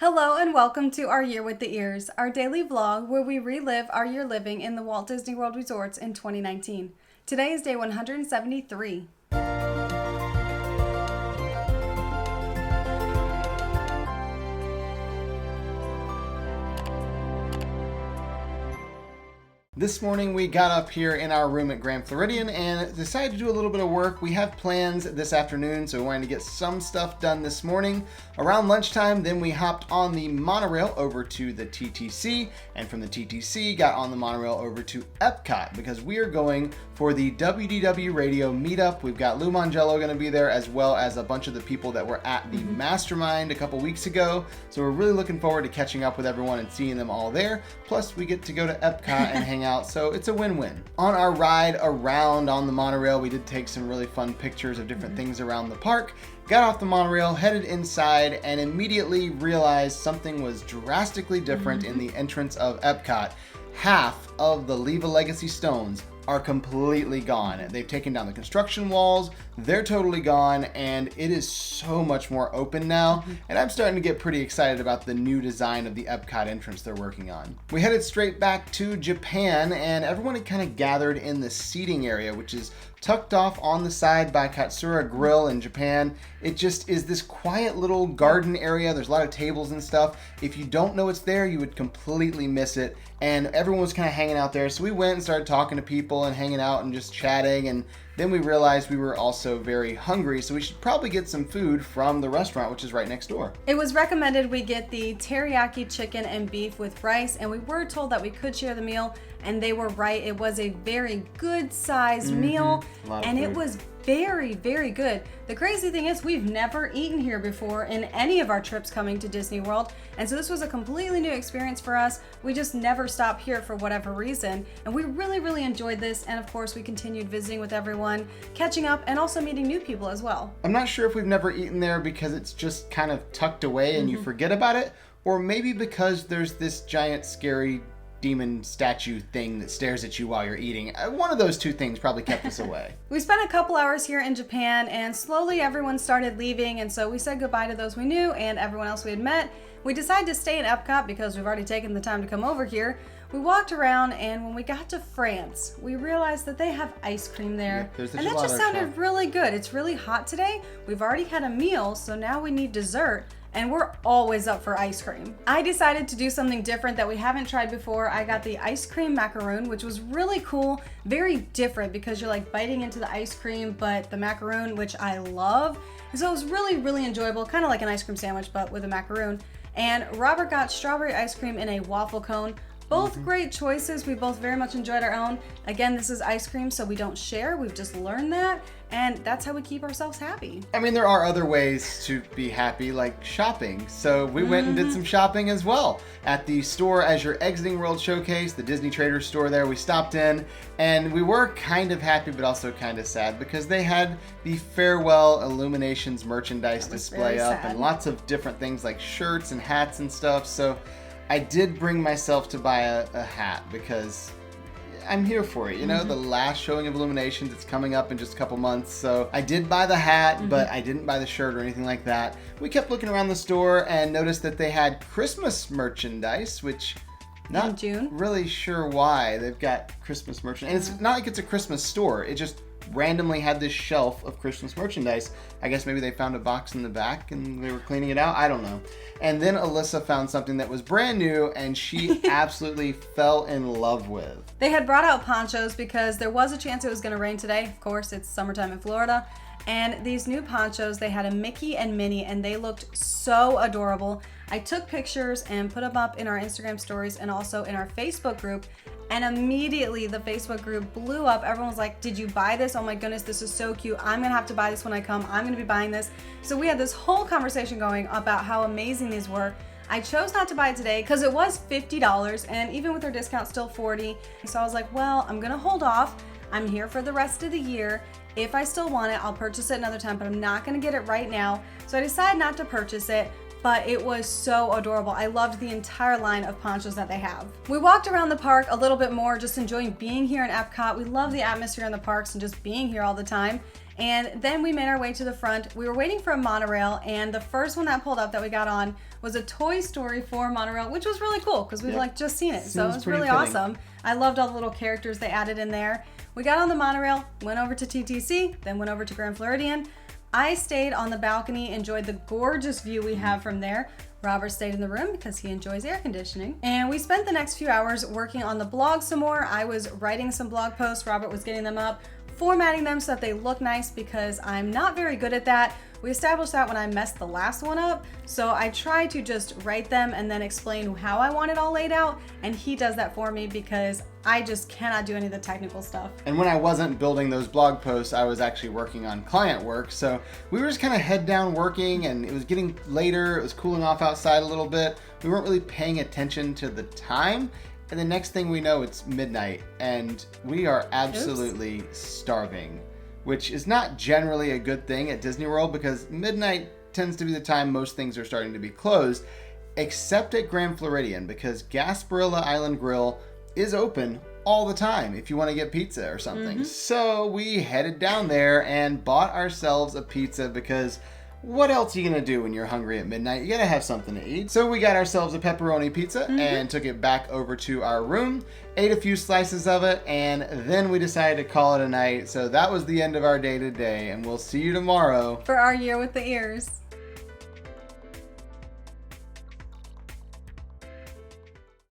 Hello and welcome to Our Year with the Ears, our daily vlog where we relive our year living in the Walt Disney World resorts in 2019. Today is day 173. This morning we got up here in our room at Grand Floridian and decided to do a little bit of work. We have plans this afternoon, so we wanted to get some stuff done this morning. Around lunchtime, then we hopped on the monorail over to the TTC, and from the TTC got on the monorail over to Epcot because we are going for the WDW Radio meetup. We've got Lou Mongello going to be there, as well as a bunch of the people that were at the Mastermind a couple weeks ago. So we're really looking forward to catching up with everyone and seeing them all there. Plus, we get to go to Epcot and hang out. So it's a win-win. On our ride around on the monorail, we did take some really fun pictures of different things around the park, got off the monorail, headed inside, and immediately realized something was drastically different in the entrance of Epcot. Half of the Leave a Legacy stones are completely gone. They've taken down the construction walls, they're totally gone, and it is so much more open now, and I'm starting to get pretty excited about the new design of the Epcot entrance they're working on. We headed straight back to Japan, and everyone had kind of gathered in the seating area, which is tucked off on the side by Katsura Grill in Japan. It just is this quiet little garden area. There's a lot of tables and stuff. If you don't know it's there, you would completely miss it. And everyone was kind of hanging out there. So we went and started talking to people and hanging out and just chatting. And then we realized we were also very hungry, so we should probably get some food from the restaurant, which is right next door. It was recommended we get the teriyaki chicken and beef with rice, and we were told that we could share the meal, and they were right. It was a very good sized meal, and it was very, very good. The crazy thing is we've never eaten here before in any of our trips coming to Disney World, and so this was a completely new experience for us. We just never stopped here for whatever reason, and we really enjoyed this. And of course we continued visiting with everyone, catching up, and also meeting new people as well. I'm not sure if we've never eaten there because it's just kind of tucked away and you forget about it, or maybe because there's this giant scary demon statue thing that stares at you while you're eating. One of those two things probably kept us away. We spent a couple hours here in Japan, and slowly everyone started leaving, and so we said goodbye to those we knew and everyone else we had met. We decided to stay in Epcot because we've already taken the time to come over here. We walked around, and when we got to France, we realized that they have ice cream there. Yeah, and that just sounded really good. It's really hot today. We've already had a meal, so now we need dessert. And we're always up for ice cream. I decided to do something different that we haven't tried before. I got the ice cream macaroon, which was really cool, very different because you're like biting into the ice cream, but the macaroon, which I love. And so it was really enjoyable, kind of like an ice cream sandwich, but with a macaroon. And Robert got strawberry ice cream in a waffle cone. Both great choices. We both very much enjoyed our own. Again, this is ice cream, so we don't share. We've just learned that, and that's how we keep ourselves happy. I mean, there are other ways to be happy, like shopping. So we went and did some shopping as well. At the store as you're exiting World Showcase, the Disney Traders store there, we stopped in, and we were kind of happy, but also kind of sad because they had the Farewell Illuminations merchandise display up and lots of different things like shirts and hats and stuff. So I did bring myself to buy a hat because I'm here for it. You know, the last showing of Illuminations, it's coming up in just a couple months. So I did buy the hat, but I didn't buy the shirt or anything like that. We kept looking around the store and noticed that they had Christmas merchandise, which not June. Really sure why they've got Christmas merchandise. And it's not like it's a Christmas store. It just randomly had this shelf of Christmas merchandise. I guess maybe they found a box in the back and they were cleaning it out. I don't know. And then Alyssa found something that was brand new and she absolutely fell in love with. They had brought out ponchos because there was a chance it was going to rain today. Of course, it's summertime in Florida. And these new ponchos, they had a Mickey and Minnie, and they looked so adorable. I took pictures and put them up in our Instagram stories and also in our Facebook group. And immediately the Facebook group blew up. Everyone was like, did you buy this? Oh my goodness, this is so cute. I'm gonna have to buy this when I come. I'm gonna be buying this. So we had this whole conversation going about how amazing these were. I chose not to buy it today because it was $50, and even with their discount, still $40. So I was like, well, I'm gonna hold off. I'm here for the rest of the year. If I still want it, I'll purchase it another time, but I'm not gonna get it right now. So I decided not to purchase it. But it was so adorable. I loved the entire line of ponchos that they have. We walked around the park a little bit more, just enjoying being here in Epcot. We love the atmosphere in the parks and just being here all the time. And then we made our way to the front. We were waiting for a monorail, and the first one that pulled up that we got on was a Toy Story 4 monorail, which was really cool because we've like just seen it. So it was really awesome. I loved all the little characters they added in there. We got on the monorail, went over to TTC, then went over to Grand Floridian. I stayed on the balcony, enjoyed the gorgeous view we have from there. Robert stayed in the room because he enjoys air conditioning. And we spent the next few hours working on the blog some more. I was writing some blog posts. Robert was getting them up, formatting them so that they look nice because I'm not very good at that. We established that when I messed the last one up. So I try to just write them and then explain how I want it all laid out. And he does that for me because I just cannot do any of the technical stuff. And when I wasn't building those blog posts, I was actually working on client work. So we were just kind of head down working, and it was getting later. It was cooling off outside a little bit. We weren't really paying attention to the time. And the next thing we know, it's midnight and we are absolutely starving, which is not generally a good thing at Disney World because midnight tends to be the time most things are starting to be closed, except at Grand Floridian because Gasparilla Island Grill is open all the time if you want to get pizza or something. So we headed down there and bought ourselves a pizza because what else are you gonna do when you're hungry at midnight? You gotta have something to eat. So we got ourselves a pepperoni pizza and took it back over to our room, ate a few slices of it, and then we decided to call it a night. So that was the end of our day today, and we'll see you tomorrow for our year with the ears.